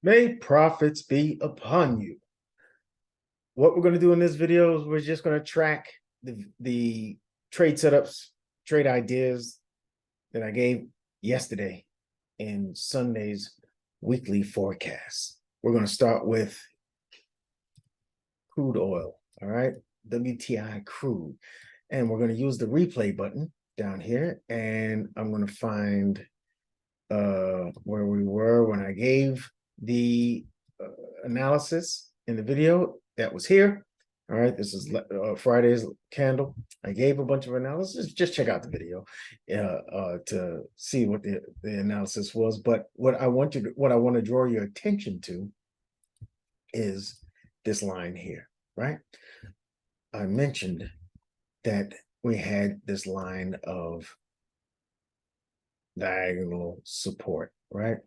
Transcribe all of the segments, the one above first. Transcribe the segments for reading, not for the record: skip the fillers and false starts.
May profits be upon you. What we're going to do in this video is we're just going to track the trade setups, trade ideas that I gave yesterday in Sunday's weekly forecast. We're going to start with crude oil, all right? WTI crude. And we're going to use the replay button down here, and I'm going to find where we were when I gave the analysis in the video that was here. All right, this is Friday's candle. I gave a bunch of analysis. Just check out the video to see what the analysis was. But what I want to draw your attention to is this line here, right? I mentioned that we had this line of diagonal support, right?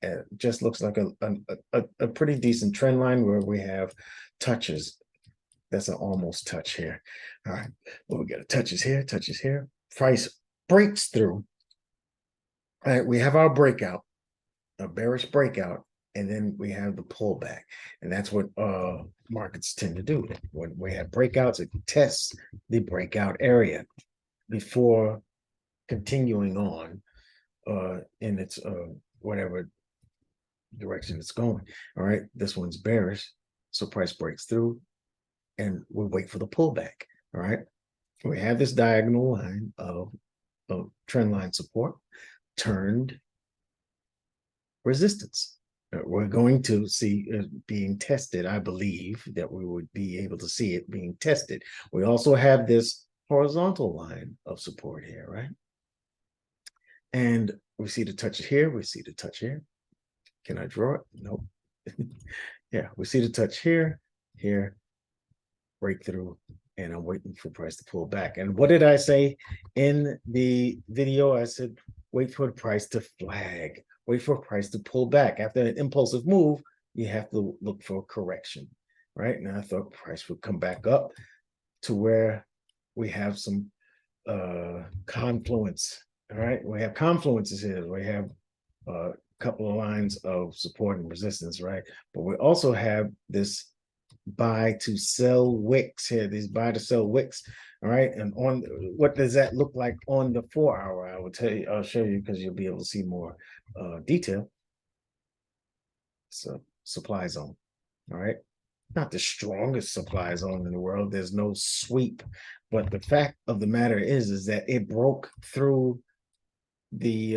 It just looks like a pretty decent trend line where we have touches. That's an almost touch here. All right, well, we got a touches here, price breaks through. All right, we have our breakout, a bearish breakout, and then we have the pullback. And that's what markets tend to do. When we have breakouts, it tests the breakout area before continuing on in its whatever direction it's going. All right, this one's bearish, so price breaks through and we wait for the pullback. All right, we have this diagonal line of trend line support turned resistance. We're going to see it being tested. I believe that we would be able to see it being tested. We also have this horizontal line of support here, right? And we see the touch here, we see the touch here. Can I draw it? Nope. Yeah, we see the touch here, breakthrough, and I'm waiting for price to pull back. And what did I say in the video? I said, wait for the price to flag, wait for price to pull back. After an impulsive move, you have to look for a correction, right? And I thought price would come back up to where we have some confluence. All right, we have confluences here. We have a couple of lines of support and resistance, right? But we also have this buy to sell wicks here, these buy to sell wicks. All right, and on what does that look like on the 4-hour? I will tell you, I'll show you because you'll be able to see more detail. So supply zone, all right, not the strongest supply zone in the world. There's no sweep, but the fact of the matter is that it broke through the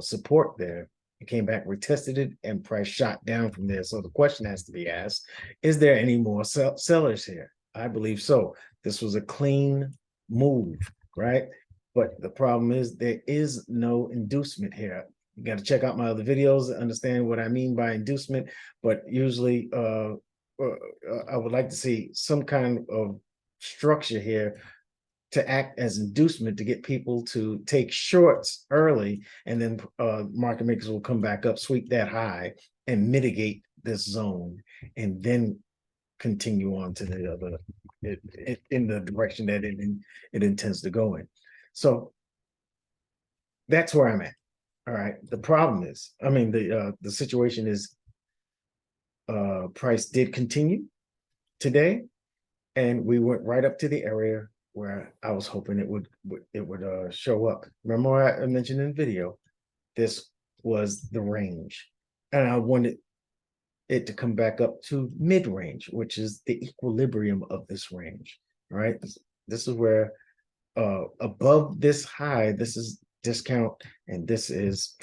support there. It came back, retested it, and price shot down from there. So the question has to be asked, is there any more sellers here? I believe so. This was a clean move, right? But the problem is there is no inducement here. You got to check out my other videos to understand what I mean by inducement. But usually I would like to see some kind of structure here to act as inducement to get people to take shorts early, and then market makers will come back up, sweep that high, and mitigate this zone, and then continue on to the other in the direction that it intends to go in. So that's where I'm at. All right. The problem is, I mean, the situation is price did continue today, and we went right up to the area where I was hoping it would show up. Remember I mentioned in the video, this was the range, and I wanted it to come back up to mid-range, which is the equilibrium of this range. All right, this is where above this high, this is discount, and this is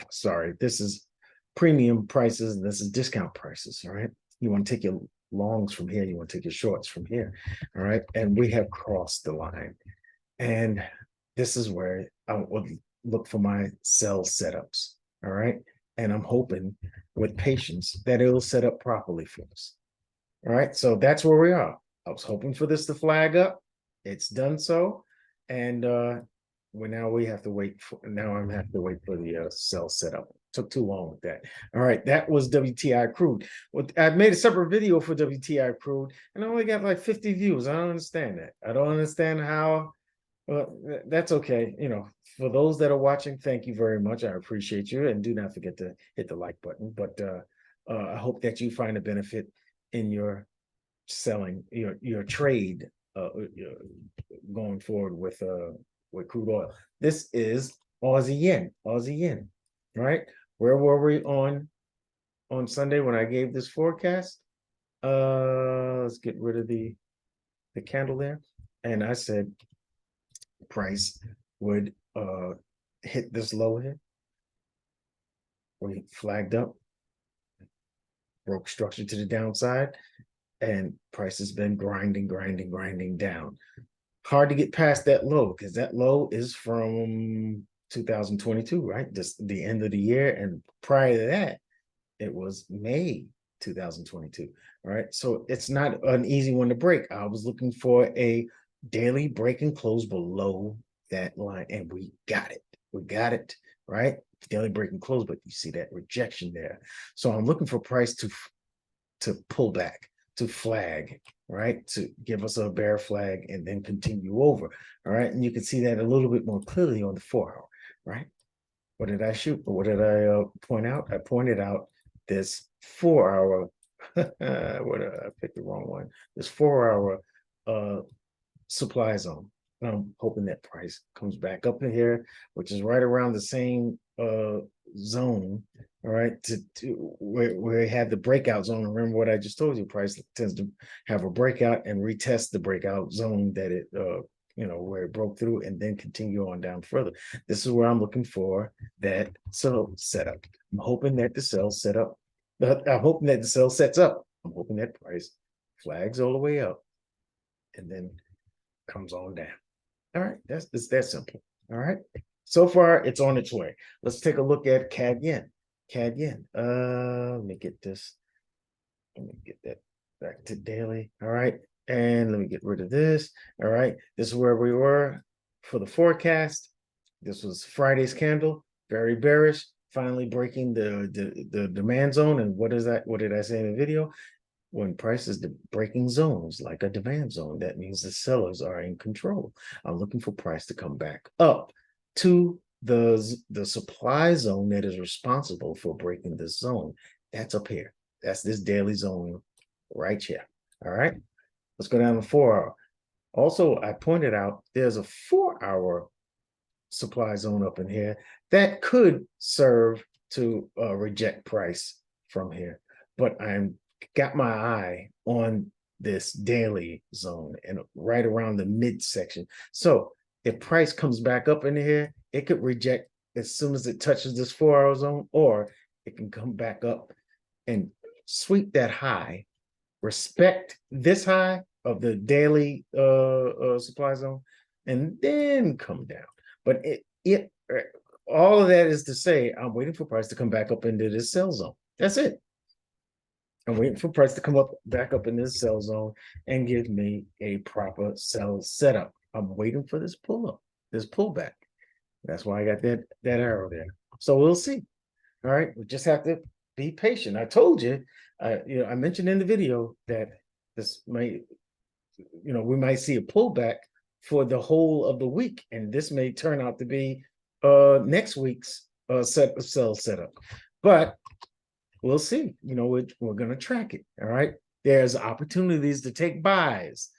premium prices, and this is discount prices. All right, you want to take your longs from here, you want to take your shorts from here. All right, and we have crossed the line, and this is where I would look for my sell setups. All right, and I'm hoping with patience that it'll set up properly for us. All right, so that's where we are. I was hoping for this to flag up. It's done so, and we have to wait for, now I'm have to wait for the sell setup. Took too long with that. All right, that was WTI crude. Well, I made a separate video for WTI crude, and I only got like 50 views. I don't understand that. I don't understand how Well, that's okay. For those that are watching, thank you very much. I appreciate you, and do not forget to hit the like button. But I hope that you find a benefit in your selling, your trade, going forward with crude oil. This is Aussie yen, Aussie yen, right? Where were we on Sunday when I gave this forecast? Let's get rid of the candle there, and I said price would hit this low here. We flagged up, broke structure to the downside, and price has been grinding down. Hard to get past that low, because that low is from 2022, right? Just the end of the year. And prior to that, it was May 2022. All right. So it's not an easy one to break. I was looking for a daily break and close below that line, and we got it. We got it, right? Daily break and close, but you see that rejection there. So I'm looking for price to pull back, to flag, right? To give us a bear flag and then continue over. All right. And you can see that a little bit more clearly on the 4-hour, right? What did I shoot? What did I point out? I pointed out this 4-hour. I picked the wrong one. This 4-hour supply zone. And I'm hoping that price comes back up in here, which is right around the same zone. All right, to where we had the breakout zone. Remember what I just told you, price tends to have a breakout and retest the breakout zone that it where it broke through, and then continue on down further. This is where I'm looking for that sell setup. I'm hoping that the sell setup, I'm hoping that the sell sets up. I'm hoping that price flags all the way up and then comes on down. All right, it's that simple. All right. So far, it's on its way. Let's take a look at CAD yen. CAD yen. Let me get this. Let me get that back to daily. All right. And let me get rid of this. All right. This is where we were for the forecast. This was Friday's candle, very bearish, finally breaking the demand zone. And what is that? What did I say in the video? When prices breaking zones like a demand zone, that means the sellers are in control. I'm looking for price to come back up to the supply zone that is responsible for breaking this zone. That's up here. That's this daily zone right here. All right. Let's go down to 4-hour. Also, I pointed out there's a 4-hour supply zone up in here that could serve to reject price from here. But I'm got my eye on this daily zone and right around the midsection. So if price comes back up in here, it could reject as soon as it touches this 4-hour zone, or it can come back up and sweep that high, respect this high of the daily supply zone, and then come down. But all of that is to say, I'm waiting for price to come back up into this sell zone. That's it. I'm waiting for price to come back up in this sell zone and give me a proper sell setup. I'm waiting for this pull up, this pullback. That's why I got that arrow there. So we'll see. All right, we just have to be patient. I told you, I mentioned in the video that this might, we might see a pullback for the whole of the week, and this may turn out to be next week's sell setup. But we'll see. We're going to track it. All right. There's opportunities to take buys.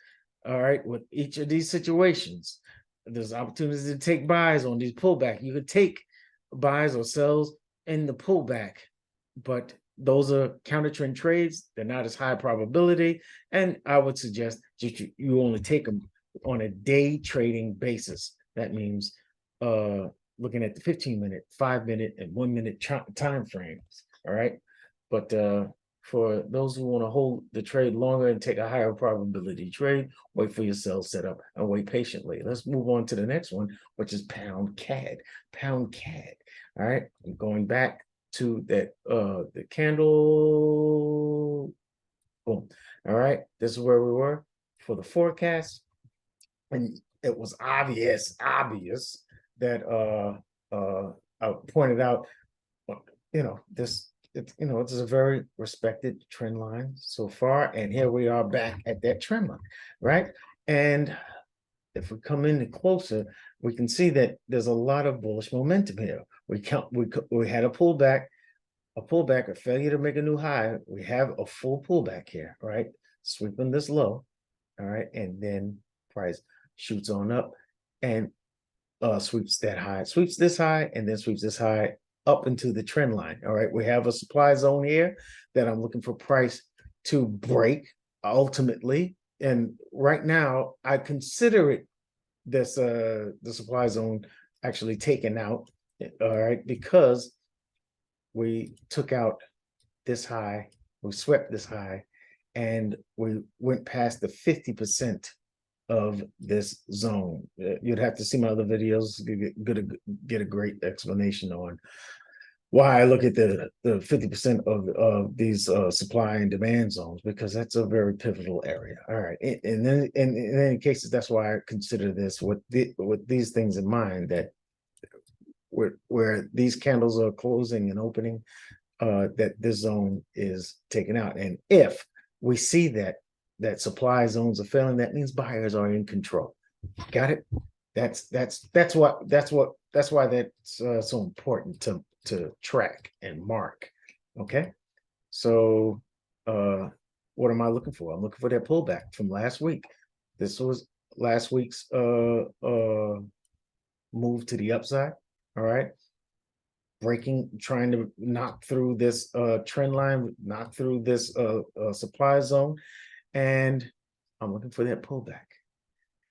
All right. With each of these situations, there's opportunities to take buys on these pullback. You could take buys or sells in the pullback, but those are counter trend trades. They're not as high probability. And I would suggest you only take them on a day trading basis. That means looking at the 15-minute, 5-minute, and 1-minute time frames. All right. But for those who want to hold the trade longer and take a higher probability trade, wait for your sell setup and wait patiently. Let's move on to the next one, which is pound CAD. Pound CAD. All right. I'm going back to that the candle. Boom. All right. This is where we were for the forecast. And it was obvious that I pointed out, this is a very respected trend line so far, and here we are back at that trend line, right? And if we come in closer, we can see that there's a lot of bullish momentum here. We had a pullback, a failure to make a new high. We have a full pullback here, right? Sweeping this low, all right, and then price shoots on up and sweeps that high, sweeps this high, and then sweeps this high up into the trend line. All right, we have a supply zone here that I'm looking for price to break ultimately. And right now, I consider it this the supply zone actually taken out, all right, because we took out this high, we swept this high, and we went past the 50% of this zone. You'd have to see my other videos to get a great explanation on why I look at the 50% of these supply and demand zones, because that's a very pivotal area. All right, and then in any cases, that's why I consider this with these things in mind, that where these candles are closing and opening, that this zone is taken out. And if we see that supply zones are failing, that means buyers are in control. Got it? That's why that's so important to track and mark. Okay, so what am I looking for? I'm looking for that pullback from last week. This was last week's move to the upside. All right, breaking, trying to knock through this trend line, knock through this supply zone, and I'm looking for that pullback.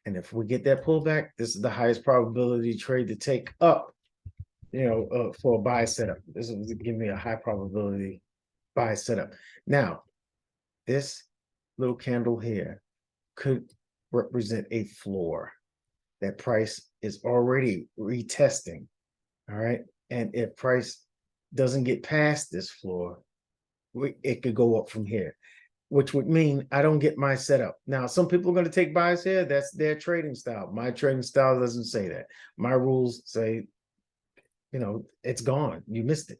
And if we get that pullback, this is the highest probability trade to take up, for a buy setup. This will give me a high probability buy setup. Now, this little candle here could represent a floor that price is already retesting. All right. And if price doesn't get past this floor, it could go up from here, which would mean I don't get my setup. Now, some people are going to take buys here. That's their trading style. My trading style doesn't say that. My rules say, it's gone. You missed it.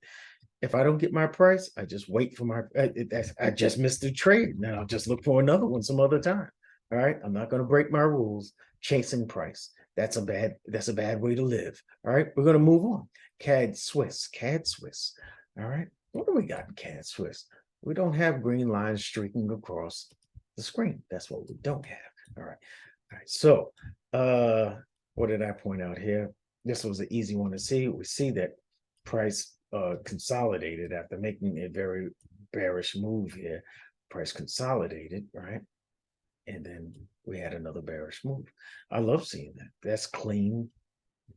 If I don't get my price, I just wait for my, I just missed the trade. Now I'll just look for another one some other time. All right. I'm not going to break my rules chasing price. That's a bad way to live. All right. We're going to move on. CAD Swiss. All right. What do we got in CAD Swiss? We don't have green lines streaking across the screen. That's what we don't have. All right. All right. So what did I point out here? This was an easy one to see. We see that price consolidated after making a very bearish move here. Price consolidated, right? And then we had another bearish move. I love seeing that. That's clean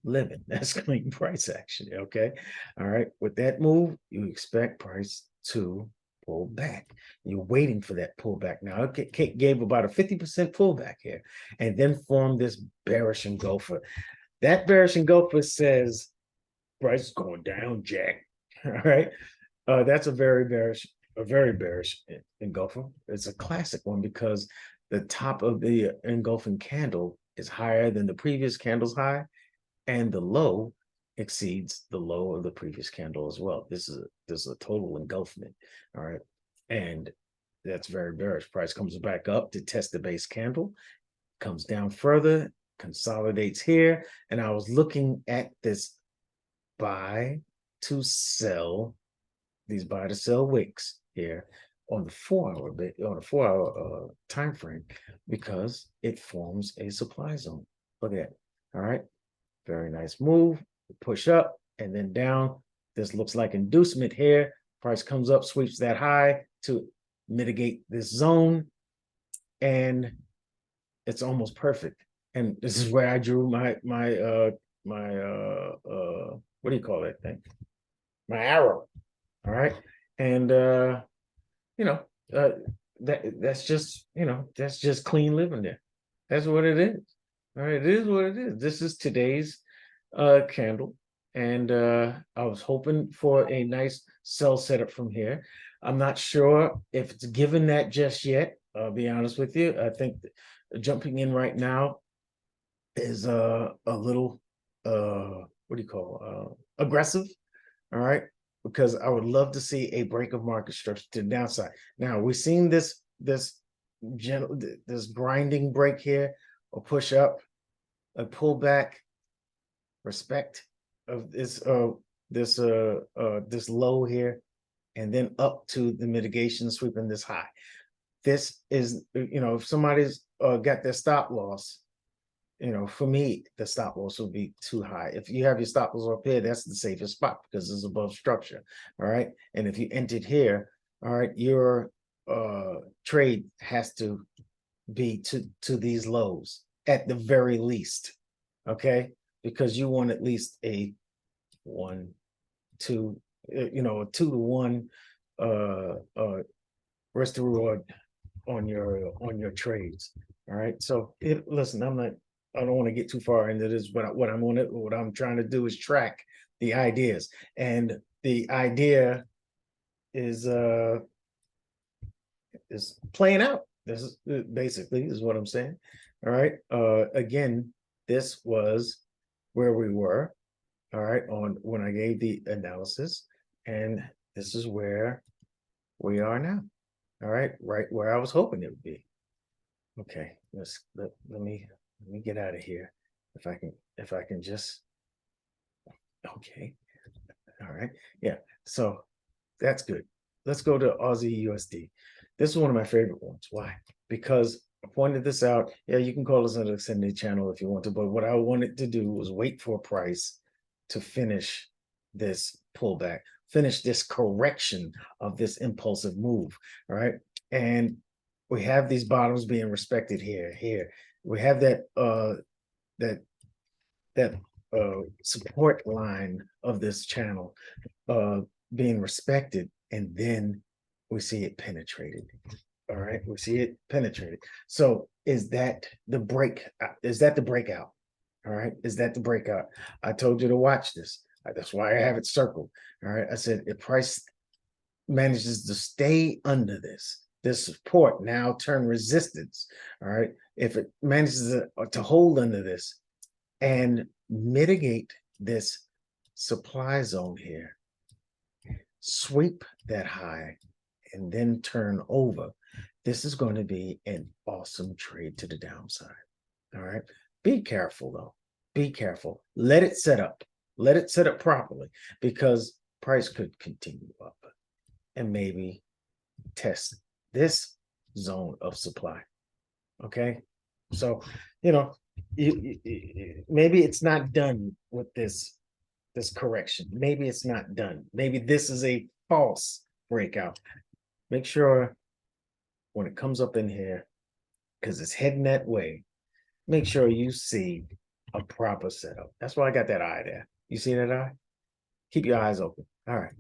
living. That's clean price action. Okay. All right. With that move, you expect price to pull back. You're waiting for that pullback. Now, it gave about a 50% pullback here and then formed this bearish engulfer. That bearish engulfer says price is going down, Jack. All right. That's a very bearish engulfer. It's a classic one because the top of the engulfing candle is higher than the previous candle's high, and the low exceeds the low of the previous candle as well. This is a total engulfment. All right. And that's very bearish. Price comes back up to test the base candle, comes down further, consolidates here. And I was looking at this buy to sell, these buy to sell wicks here on the 4-hour time frame, because it forms a supply zone. Look at it. All right. Very nice move. Push up and then down. This looks like inducement here. Price comes up, sweeps that high to mitigate this zone, and it's almost perfect. And this is where I drew my what do you call that thing? My arrow. All right. And that's just clean living there. That's what it is. All right, it is what it is. This is today's candle. And I was hoping for a nice sell setup from here. I'm not sure if it's given that just yet. I'll be honest with you. I think jumping in right now is a little what do you call aggressive. All right, because I would love to see a break of market structure to the downside. Now we've seen this grinding break here or push up. a pullback, respect of this this low here, and then up to the mitigation sweeping this high. This is, if somebody's got their stop loss, for me, the stop loss will be too high. If you have your stop loss up here, that's the safest spot because it's above structure. All right. And if you entered here, all right, your trade has to be to these lows at the very least. Okay. Because you want at least a 1, 2, a 2-to-1 risk to reward on your trades. All right. So listen, I don't want to get too far into this, but what I'm trying to do is track the ideas. And the idea is playing out. This is basically is what I'm saying. All right. Again, this was where we were. All right, on when I gave the analysis, and this is where we are now. All right, right where I was hoping it would be. Okay, let me get out of here. If I can just, okay. All right, yeah, so that's good. Let's go to Aussie USD. This is one of my favorite ones. Why? Because I pointed this out. Yeah, you can call this an extended channel if you want to, but what I wanted to do was wait for a price to finish this pullback, finish this correction of this impulsive move. All right. And we have these bottoms being respected here. We have that support line of this channel being respected, and then we see it penetrated. All right, we see it penetrated. So is that the break? Is that the breakout? All right, is that the breakout? I told you to watch this. That's why I have it circled. All right, I said if price manages to stay under this support, now turn resistance. All right, if it manages to hold under this and mitigate this supply zone here, sweep that high, and then turn over, this is going to be an awesome trade to the downside. All right. Be careful though. Be careful. Let it set up. Let it set up properly, because price could continue up and maybe test this zone of supply. Okay. So, maybe it's not done with this correction. Maybe it's not done. Maybe this is a false breakout. Make sure when it comes up in here, because it's heading that way, make sure you see a proper setup. That's why I got that eye there. You see that eye? Keep your eyes open. All right.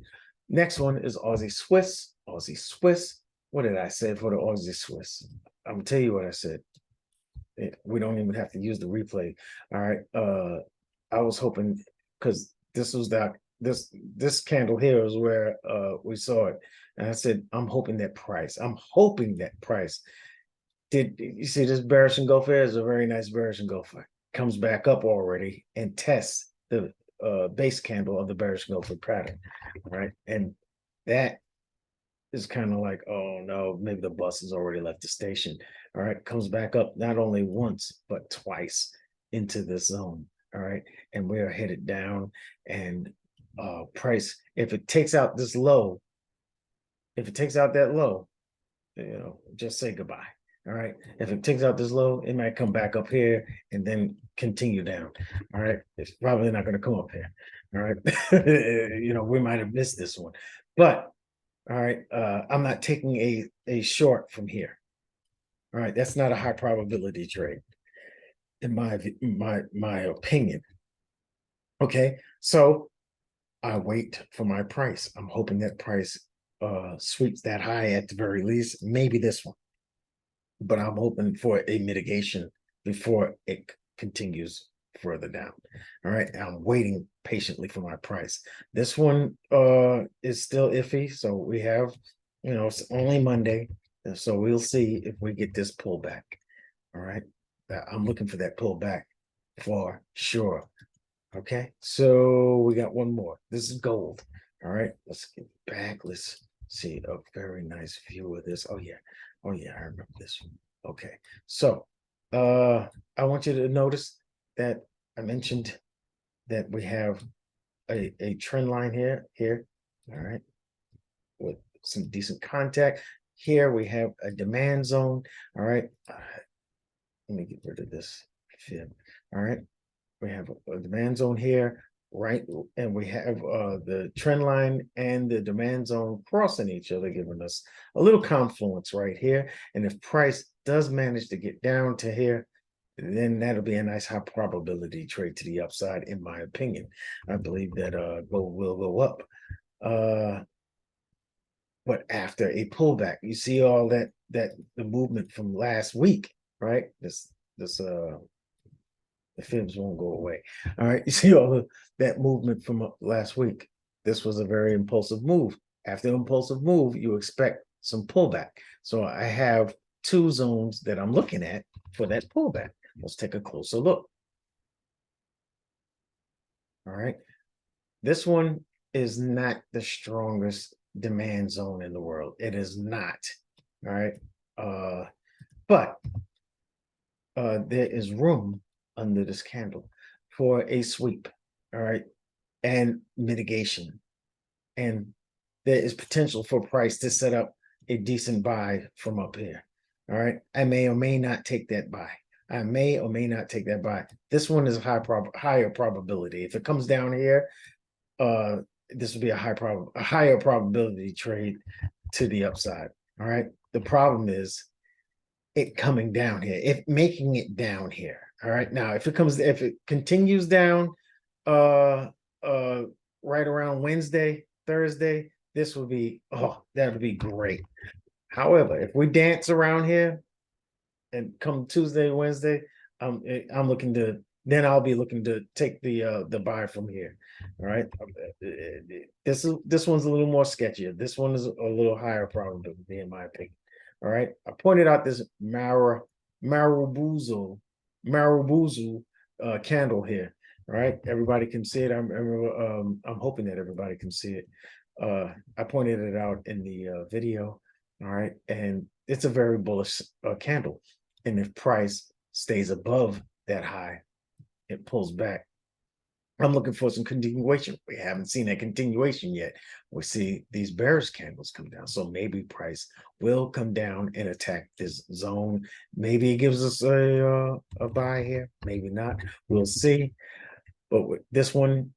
Next one is Aussie Swiss. Aussie Swiss. What did I say for the Aussie Swiss? I'm gonna tell you what I said. We don't even have to use the replay. All right. I was hoping, because this was this candle here is where we saw it. And I said, I'm hoping that price did you see this bearish engulfer is a very nice bearish engulfer, comes back up already and tests the base candle of the bearish engulfer pattern, right? And that is kind of like, oh no, maybe the bus has already left the station. All right, comes back up not only once but twice into this zone. All right, and we are headed down, and price, if it takes out this low, if it takes out that low, just say goodbye. All right. If it takes out this low, it might come back up here and then continue down. All right. It's probably not going to come up here. All right. We might have missed this one, but all right. I'm not taking a short from here. All right. That's not a high probability trade, in my opinion. Okay. So I wait for my price. I'm hoping that price sweeps that high at the very least, maybe this one. But I'm hoping for a mitigation before it continues further down. All right. I'm waiting patiently for my price. This one is still iffy. So we have, it's only Monday. So we'll see if we get this pullback. All right. I'm looking for that pullback for sure. Okay. So we got one more. This is gold. All right. Let's get back. Let's see a very nice view of this. Oh yeah. Oh yeah, I remember this one. Okay. So I want you to notice that I mentioned that we have a trend line here, all right, with some decent contact. Here we have a demand zone, all right. Let me get rid of this fib. All right, we have a demand zone here, right, and we have the trend line and the demand zone crossing each other, giving us a little confluence right here. And if price does manage to get down to here, then that'll be a nice high probability trade to the upside, in my opinion. I believe that gold will go up. But after a pullback, you see all that the movement from last week, right? The fibs won't go away. All right, you see all that movement from last week. This was a very impulsive move. After impulsive move, you expect some pullback. So I have two zones that I'm looking at for that pullback. Let's take a closer look. All right, this one is not the strongest demand zone in the world. It is not. All right, but there is room under this candle for a sweep, all right, and mitigation. And there is potential for price to set up a decent buy from up here. All right, I may or may not take that buy. I may or may not take that buy. This one is a higher probability. If it comes down here, this would be a higher probability trade to the upside. All right. The problem is it coming down here, if making it down here. All right. Now, if it continues down right around Wednesday, Thursday, this would be, that would be great. However, if we dance around here and come Tuesday, Wednesday, I'm looking to, then I'll be looking to take the buy from here. All right. This one's a little more sketchier. This one is a little higher probability, in my opinion. All right. I pointed out this Marubozu candle here. All right. Everybody can see it. I'm hoping that everybody can see it. I pointed it out in the video. All right. And it's a very bullish candle. And if price stays above that high, it pulls back. I'm looking for some continuation. We haven't seen that continuation yet. We see these bearish candles come down. So maybe price will come down and attack this zone. Maybe it gives us a buy here. Maybe not. We'll see. But with this one,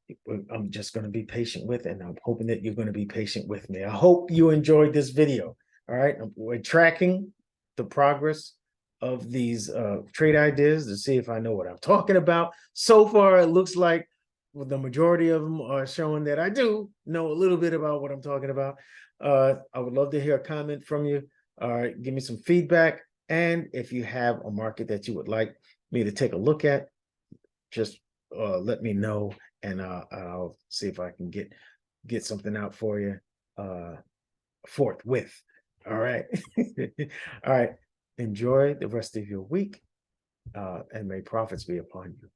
I'm just going to be patient with it. And I'm hoping that you're going to be patient with me. I hope you enjoyed this video. All right. We're tracking the progress of these trade ideas to see if I know what I'm talking about. So far, it looks like the majority of them are showing that I do know a little bit about what I'm talking about. I would love to hear a comment from you. All right, give me some feedback. And if you have a market that you would like me to take a look at, just let me know, and I'll see if I can get something out for you forthwith. All right. All right. Enjoy the rest of your week, and may profits be upon you.